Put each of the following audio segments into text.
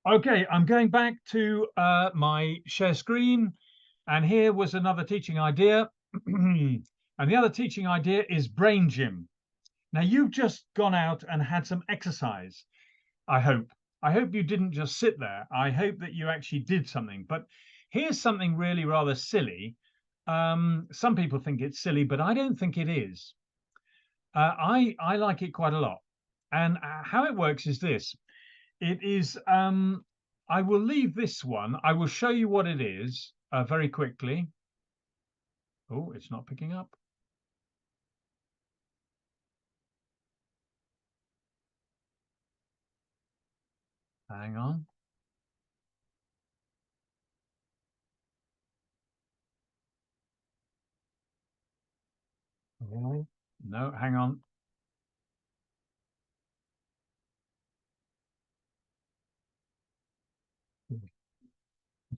Okay, I'm going back to my share screen, and here was another teaching idea. And the other teaching idea is brain gym. Now, you've just gone out and had some exercise, I hope. I hope you didn't just sit there. I hope that you actually did something. But here's something really rather silly. Some people think it's silly, but I don't think it is. I like it quite a lot. And how it works is this. It is, I will leave this one. I will show you what it is very quickly. Oh, it's not picking up. Hang on. Oh, no, hang on.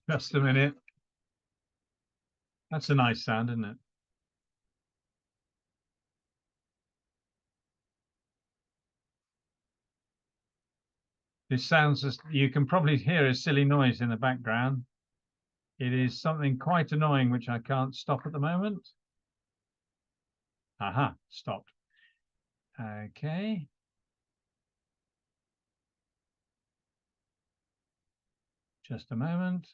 Just a minute. That's a nice sound, isn't it? This sounds as you can probably hear a silly noise in the background. It is something quite annoying, which I can't stop at the moment. Aha, stopped. Okay. Just a moment.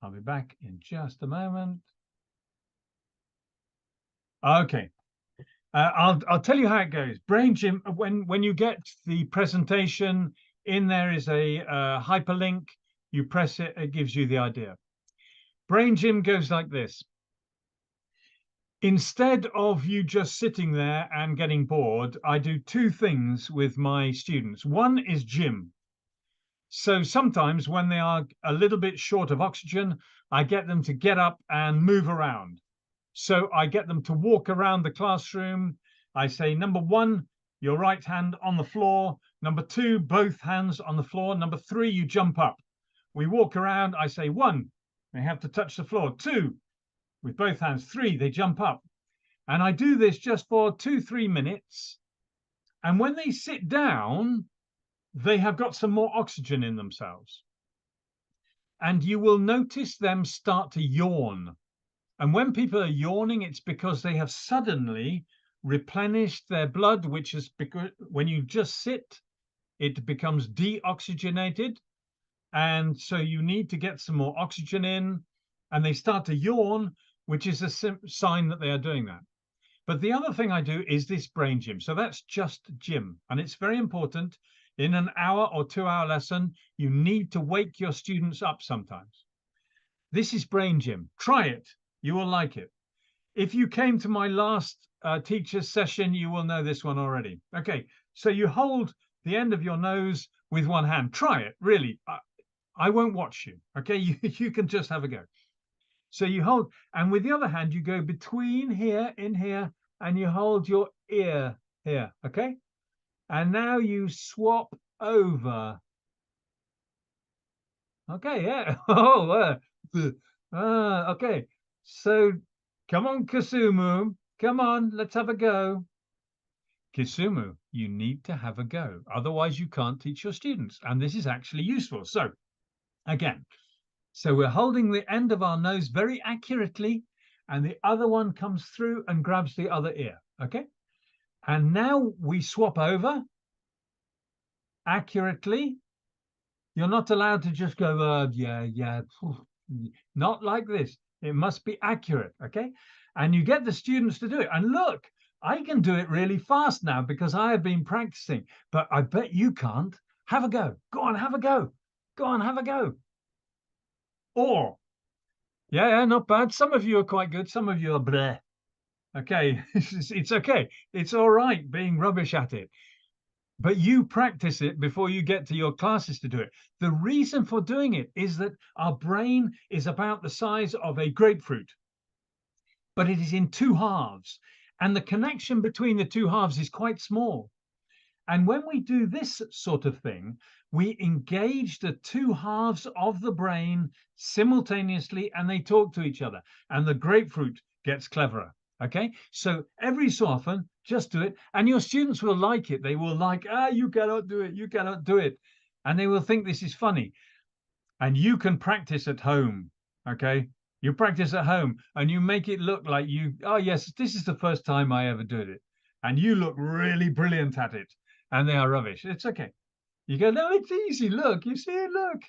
I'll be back in just a moment. Okay. I'll tell you how it goes. Brain Gym. When you get the presentation in, there is a hyperlink. You press it. It gives you the idea. Brain Gym goes like this. Instead of you just sitting there and getting bored, I do two things with my students. One is gym. So sometimes when they are a little bit short of oxygen, I get them to get up and move around. So I get them to walk around the classroom. I say, number one, your right hand on the floor. Number two, both hands on the floor. Number three, you jump up. We walk around. I say, one, they have to touch the floor. Two, with both hands. Three, they jump up. And I do this just for 2-3 minutes. And when they sit down, they have got some more oxygen in themselves. And you will notice them start to yawn. And when people are yawning, it's because they have suddenly replenished their blood, which is because when you just sit, it becomes deoxygenated. And so you need to get some more oxygen in, and they start to yawn, which is a sign that they are doing that. But the other thing I do is this brain gym. So that's just gym. And it's very important. In an hour or 2 hour lesson, you need to wake your students up sometimes. This is brain gym. Try it. You will like it. If you came to my last teacher's session, you will know this one already. Okay, so you hold the end of your nose with one hand. Try it, really. I won't watch you. Okay, you can just have a go. So you hold, and with the other hand, you go between here, in here, and you hold your ear here. Okay, and now you swap over. Okay, yeah. Oh, okay. So come on, Kasumu. Come on, let's have a go. Kisumu, you need to have a go. Otherwise, you can't teach your students. And this is actually useful. So again, so we're holding the end of our nose very accurately, and the other one comes through and grabs the other ear. Okay. And now we swap over accurately. You're not allowed to just go, yeah. Not like this. It must be accurate. Okay. And you get the students to do it. And look, I can do it really fast now because I have been practicing, but I bet you can't. Have a go. Go on, have a go. Go on, have a go. Or, yeah, not bad. Some of you are quite good. Some of you are bleh. Okay. It's okay. It's all right being rubbish at it. But you practice it before you get to your classes to do it. The reason for doing it is that our brain is about the size of a grapefruit, but it is in two halves. And the connection between the two halves is quite small. And when we do this sort of thing, we engage the two halves of the brain simultaneously and they talk to each other. And the grapefruit gets cleverer. Okay, so every so often, just do it, and your students will like it. They will like, you cannot do it, you cannot do it, and they will think this is funny. And you can practice at home, okay? You practice at home and you make it look like oh yes, this is the first time I ever did it. And you look really brilliant at it. And they are rubbish. It's okay. You go, no, it's easy. Look, you see it, look.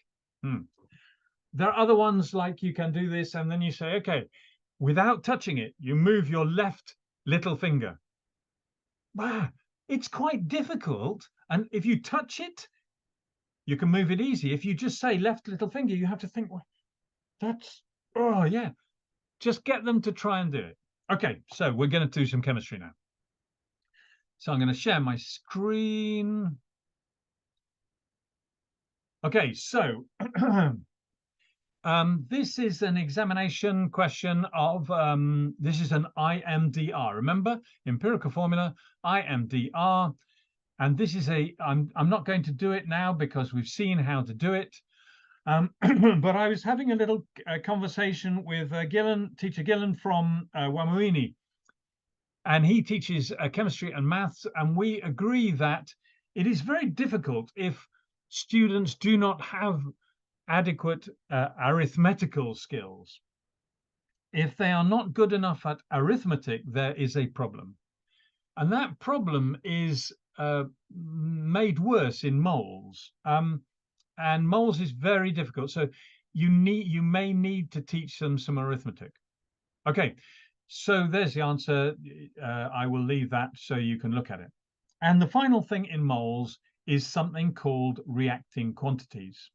There are other ones like you can do this, and then you say, okay, without touching it, you move your left little finger. Wow, it's quite difficult. And if you touch it, you can move it easy. If you just say left little finger, you have to think, well, oh yeah. Just get them to try and do it. Okay, so we're going to do some chemistry now. So I'm going to share my screen. Okay, so this is an examination question of, this is an IMDR. Remember, empirical formula, IMDR. And this is I'm not going to do it now because we've seen how to do it. But I was having a little conversation with teacher Gillen from Wamuini, and he teaches chemistry and maths, and we agree that it is very difficult if students do not have adequate arithmetical skills. If they are not good enough at arithmetic, there is a problem. And that problem is made worse in moles. And moles is very difficult. So you may need to teach them some arithmetic. Okay, so there's the answer. I will leave that so you can look at it. And the final thing in moles is something called reacting quantities.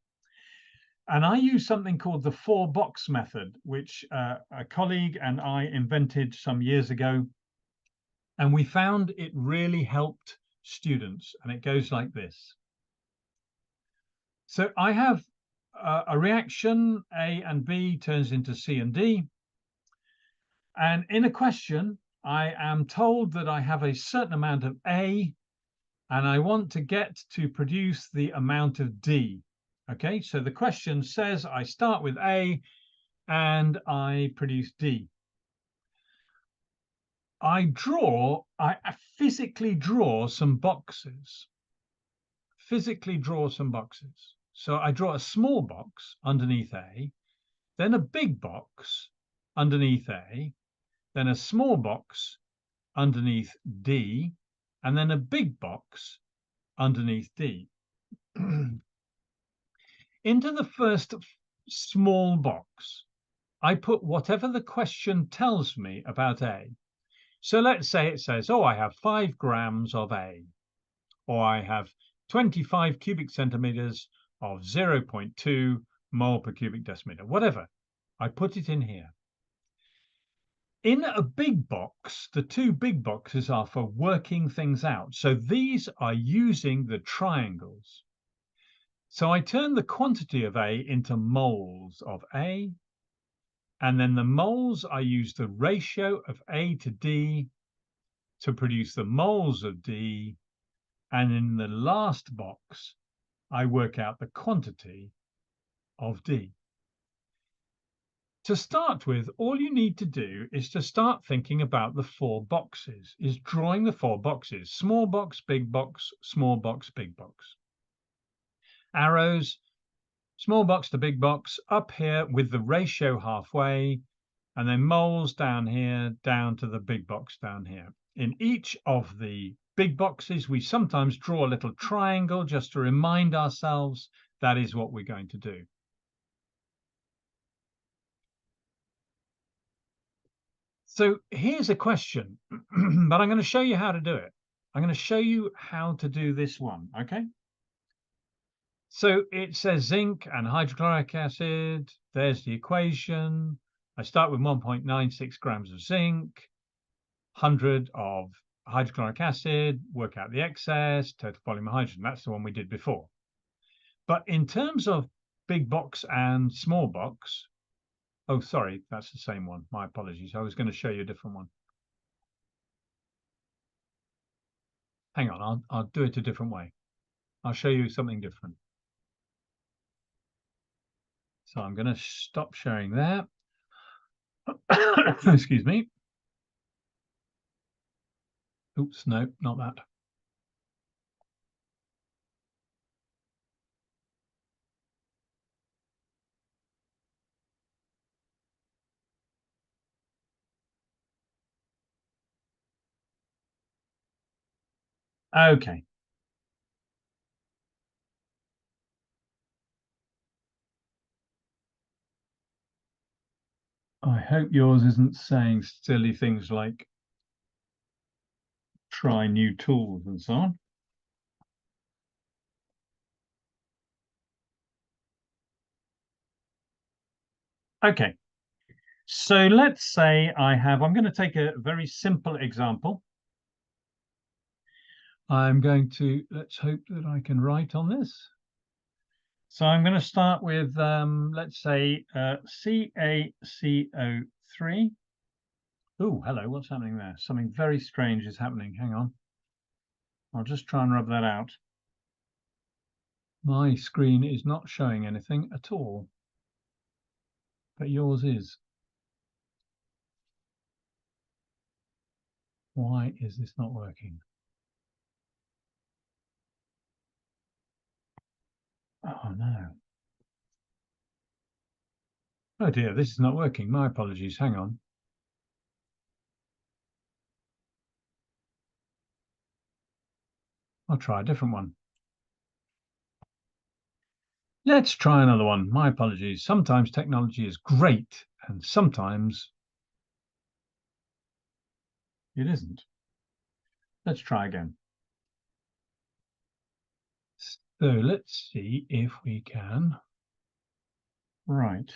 And I use something called the 4-box method, which a colleague and I invented some years ago. And we found it really helped students. And it goes like this. So I have a reaction, A and B turns into C and D. And in a question, I am told that I have a certain amount of A, and I want to get to produce the amount of D. Okay, so the question says I start with A and I produce D. I physically draw some boxes. So I draw a small box underneath A, then a big box underneath A, then a small box underneath D, and then a big box underneath D. Into the first small box, I put whatever the question tells me about A. So let's say it says, oh, I have 5 grams of A, or I have 25 cubic centimeters of 0.2 mole per cubic decimeter, whatever. I put it in here. In a big box, the 2 big boxes are for working things out. So these are using the triangles. So I turn the quantity of A into moles of A, and then the moles, I use the ratio of A to D to produce the moles of D, and in the last box, I work out the quantity of D. To start with, all you need to do is to start thinking about the 4 boxes, is drawing the 4 boxes, small box, big box, small box, big box. Arrows, small box to big box, up here with the ratio halfway, and then moles down here, down to the big box down here. In each of the big boxes, we sometimes draw a little triangle just to remind ourselves that is what we're going to do. So here's a question, but I'm going to show you how to do it. I'm going to show you how to do this one, okay? So it says zinc and hydrochloric acid. There's the equation. I start with 1.96 grams of zinc, 100 of hydrochloric acid, work out the excess, total volume of hydrogen. That's the one we did before. But in terms of big box and small box, oh, sorry, that's the same one. My apologies. I was going to show you a different one. Hang on, I'll do it a different way. I'll show you something different. So I'm going to stop sharing there. Excuse me. Oops, no, not that. Okay. I hope yours isn't saying silly things like try new tools and so on. Okay. So let's say I'm going to take a very simple example. Let's hope that I can write on this. So I'm going to start with, let's say, CaCO3. Oh, hello, what's happening there? Something very strange is happening. Hang on. I'll just try and rub that out. My screen is not showing anything at all, but yours is. Why is this not working? Oh, no. Oh, dear, this is not working. My apologies. Hang on. I'll try a different one. Let's try another one. My apologies. Sometimes technology is great and sometimes it isn't. Let's try again. So let's see if we can. Right.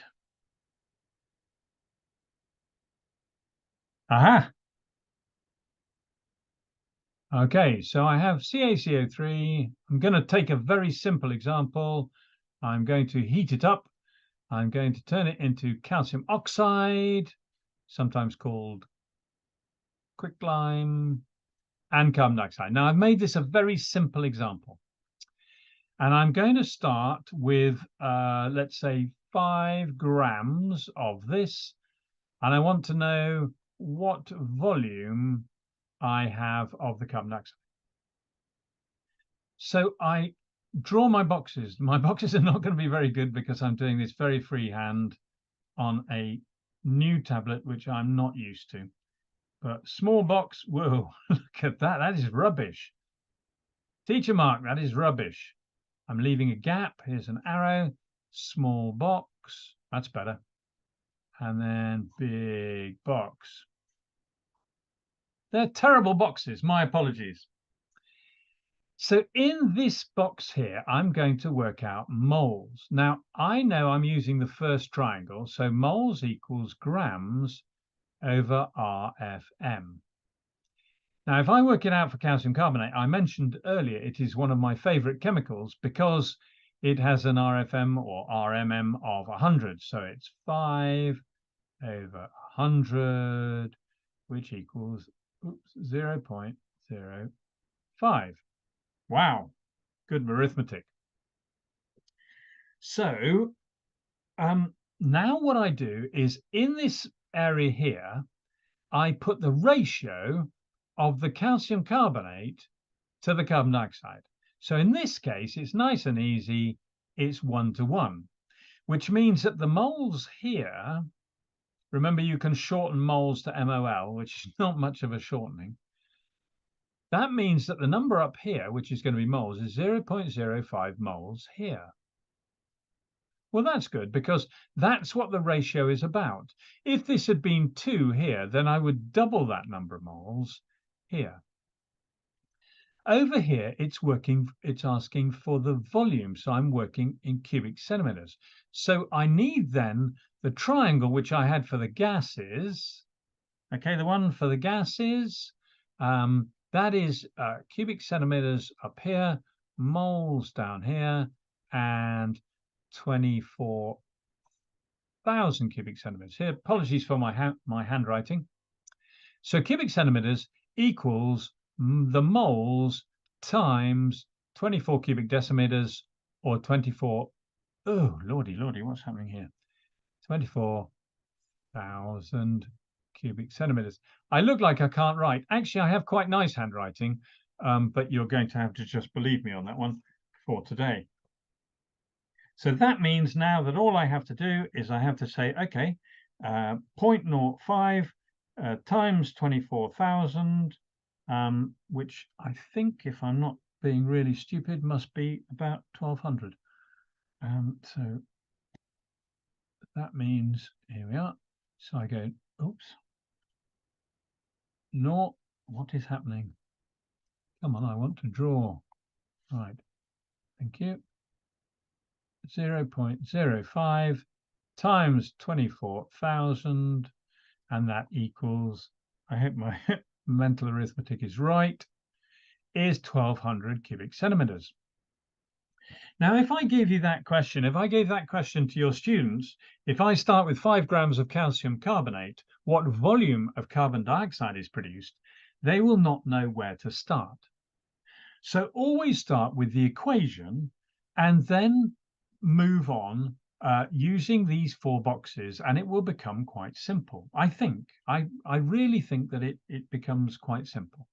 Aha. Okay, so I have CaCO3. I'm going to take a very simple example. I'm going to heat it up. I'm going to turn it into calcium oxide, sometimes called quicklime, and carbon dioxide. Now, I've made this a very simple example. And I'm going to start with, let's say, 5 grams of this. And I want to know what volume I have of the carbon dioxide. So I draw my boxes. My boxes are not going to be very good because I'm doing this very freehand on a new tablet, which I'm not used to. But small box, whoa, look at that. That is rubbish. Teacher Mark, that is rubbish. I'm leaving a gap. Here's an arrow. Small box. That's better. And then big box. They're terrible boxes. My apologies. So in this box here, I'm going to work out moles. Now, I know I'm using the first triangle, so moles equals grams over RFM. Now, if I work it out for calcium carbonate, I mentioned earlier it is one of my favorite chemicals because it has an RFM or RMM of 100. So it's 5 over 100, which equals 0.05. Wow, good arithmetic. So now what I do is in this area here, I put the ratio of the calcium carbonate to the carbon dioxide. So in this case, it's nice and easy. It's 1:1, which means that the moles here, remember you can shorten moles to MOL, which is not much of a shortening. That means that the number up here, which is going to be moles, is 0.05 moles here. Well, that's good because that's what the ratio is about. If this had been 2 here, then I would double that number of moles here. Over here, it's asking for the volume. So I'm working in cubic centimeters. So I need then the triangle, which I had for the gases. Okay, the one for the gases, that is cubic centimeters up here, moles down here, and 24,000 cubic centimeters here. Apologies for my handwriting. So cubic centimeters equals the moles times 24 cubic decimeters, or 24. Oh, lordy, what's happening here? 24,000 cubic centimeters. I look like I can't write. Actually, I have quite nice handwriting, but you're going to have to just believe me on that one for today. So that means now that all I have to do is I have to say, okay, 0.05 times 24,000 which I think, if I'm not being really stupid, must be about 1200. So that means, here we are. So I go, oops, no, what is happening? Come on, I want to draw. Right, thank you. 0.05 times 24,000, and that equals, I hope my mental arithmetic is right, is 1200 cubic centimeters. Now, if I gave you that question, if I gave that question to your students, if I start with 5 grams of calcium carbonate, what volume of carbon dioxide is produced, they will not know where to start. So always start with the equation and then move on using these 4 boxes, and it will become quite simple. I think, I really think that it becomes quite simple.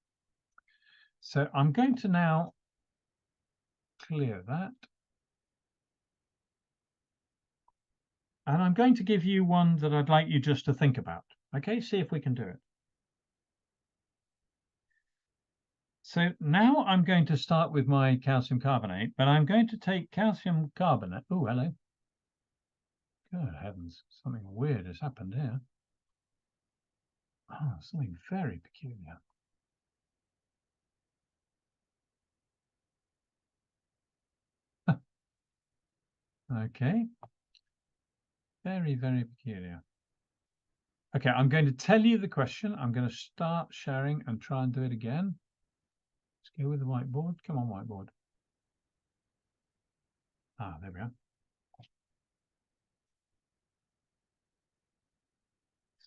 So I'm going to now clear that. And I'm going to give you one that I'd like you just to think about. Okay, see if we can do it. So now I'm going to start with my calcium carbonate, but I'm going to take calcium carbonate. Oh, hello. Good heavens, something weird has happened here. Oh, something very peculiar. Okay. Very, very peculiar. Okay, I'm going to tell you the question. I'm going to start sharing and try and do it again. Let's go with the whiteboard. Come on, whiteboard. Ah, there we are.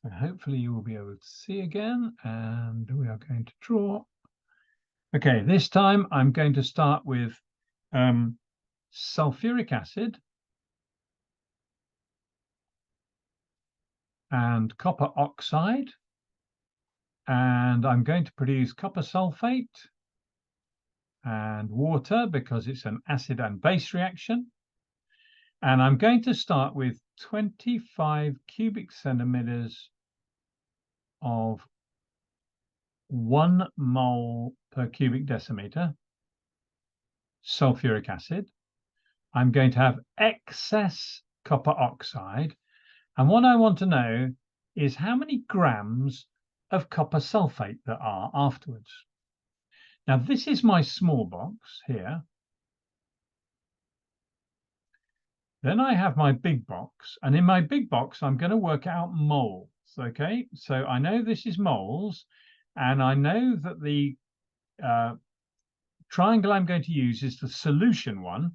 So hopefully you will be able to see again, and we are going to draw. Okay, this time I'm going to start with sulfuric acid and copper oxide, and I'm going to produce copper sulfate and water because it's an acid and base reaction. And I'm going to start with 25 cubic centimeters of 1 mole per cubic decimeter sulfuric acid. I'm going to have excess copper oxide. And what I want to know is how many grams of copper sulfate there are afterwards. Now, this is my small box here. Then I have my big box. And in my big box, I'm going to work out moles. Okay, so I know this is moles. And I know that the triangle I'm going to use is the solution one.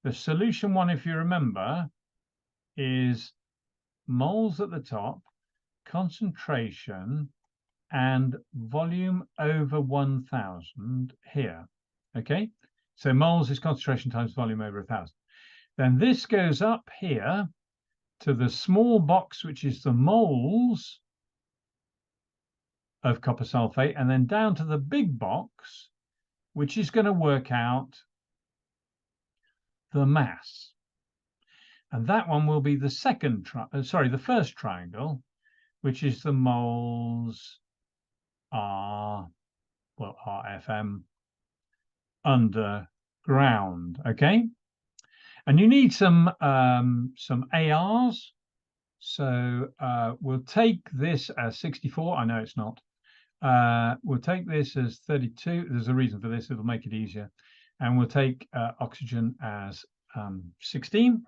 The solution one, if you remember, is moles at the top, concentration, and volume over 1,000 here. Okay, so moles is concentration times volume over 1,000. Then this goes up here to the small box, which is the moles of copper sulfate, and then down to the big box, which is going to work out the mass. And that one will be the the first triangle, which is the moles RFM underground. Okay, and you need some ARs. So we'll take this as 64. I know it's not. We'll take this as 32. There's a reason for this. It'll make it easier. And we'll take oxygen as 16.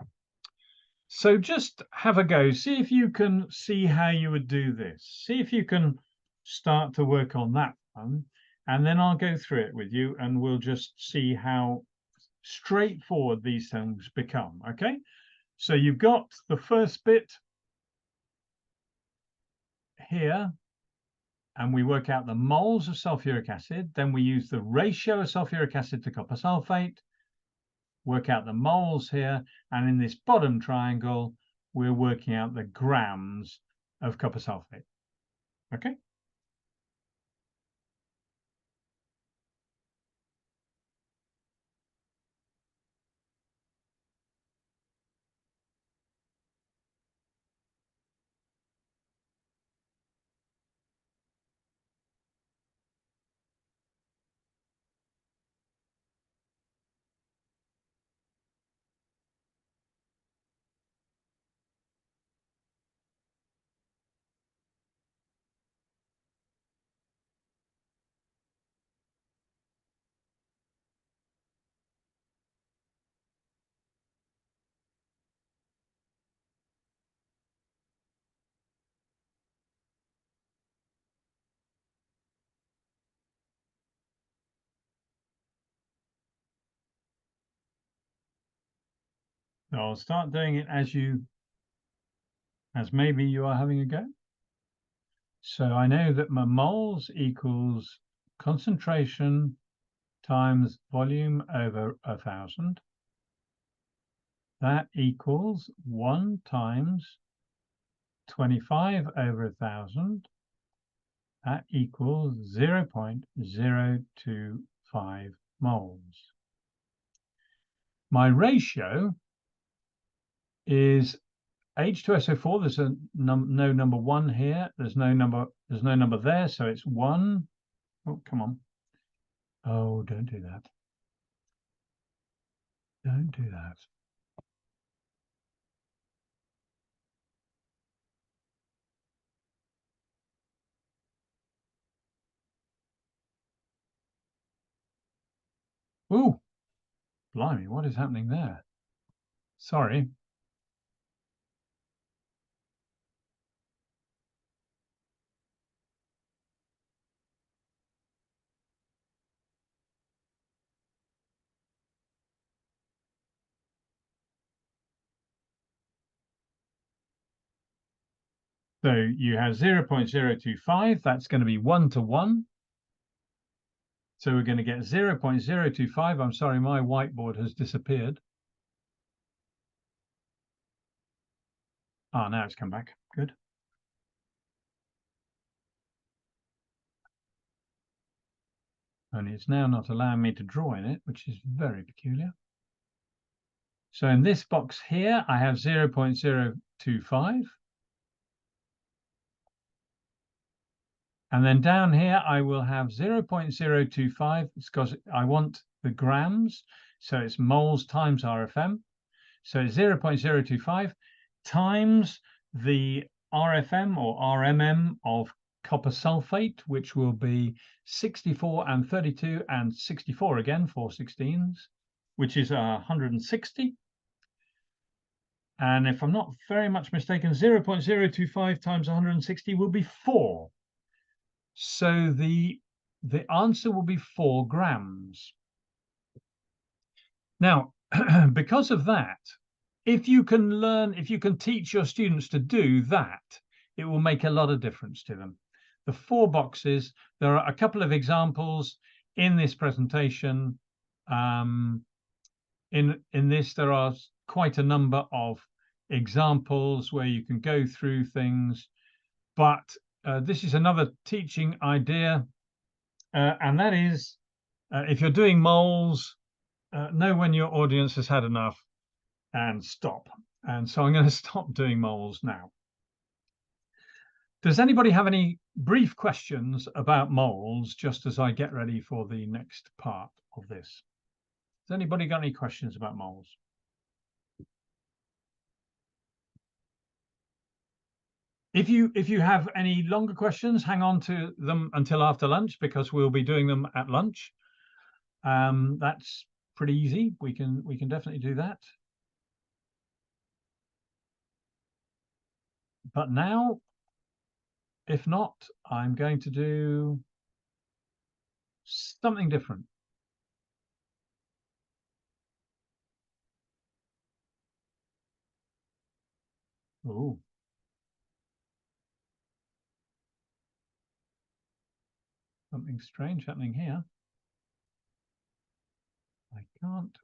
So just have a go. See if you can see how you would do this. See if you can start to work on that one. And then I'll go through it with you and we'll just see how straightforward these things become. Okay, so you've got the first bit here, and we work out the moles of sulfuric acid. Then we use the ratio of sulfuric acid to copper sulfate, work out the moles here, and in this bottom triangle, we're working out the grams of copper sulfate. Okay. So I'll start doing it as maybe you are having a go. So I know that my moles equals concentration times volume over 1,000. That equals 1 times 25 over 1,000. That equals 0.025 moles. My ratio is H2SO4. There's no number 1 here. There's no number there, so it's 1. Oh, come on. Oh, don't do that. Don't do that. Ooh, blimey, what is happening there? Sorry. So you have 0.025. That's going to be 1 to 1. So we're going to get 0.025. I'm sorry, my whiteboard has disappeared. Ah, now it's come back. Good. Only it's now not allowing me to draw in it, which is very peculiar. So in this box here, I have 0.025. And then down here, I will have 0.025 because I want the grams. So it's moles times RFM. So 0.025 times the RFM or RMM of copper sulfate, which will be 64 and 32 and 64 again, 4/16s, which is 160. And if I'm not very much mistaken, 0.025 times 160 will be 4. So the answer will be 4 grams. Now, because of that, if you can teach your students to do that, it will make a lot of difference to them. The 4 boxes, there are a couple of examples in this presentation. In this, there are quite a number of examples where you can go through things, but this is another teaching idea, and that is if you're doing moles, know when your audience has had enough and stop. And so I'm going to stop doing moles now. Does anybody have any brief questions about moles just as I get ready for the next part of this? Has anybody got any questions about moles? If you have any longer questions, hang on to them until after lunch because we'll be doing them at lunch. That's pretty easy. We can definitely do that. But now, if not, I'm going to do something different. Oh, something strange happening here. I can't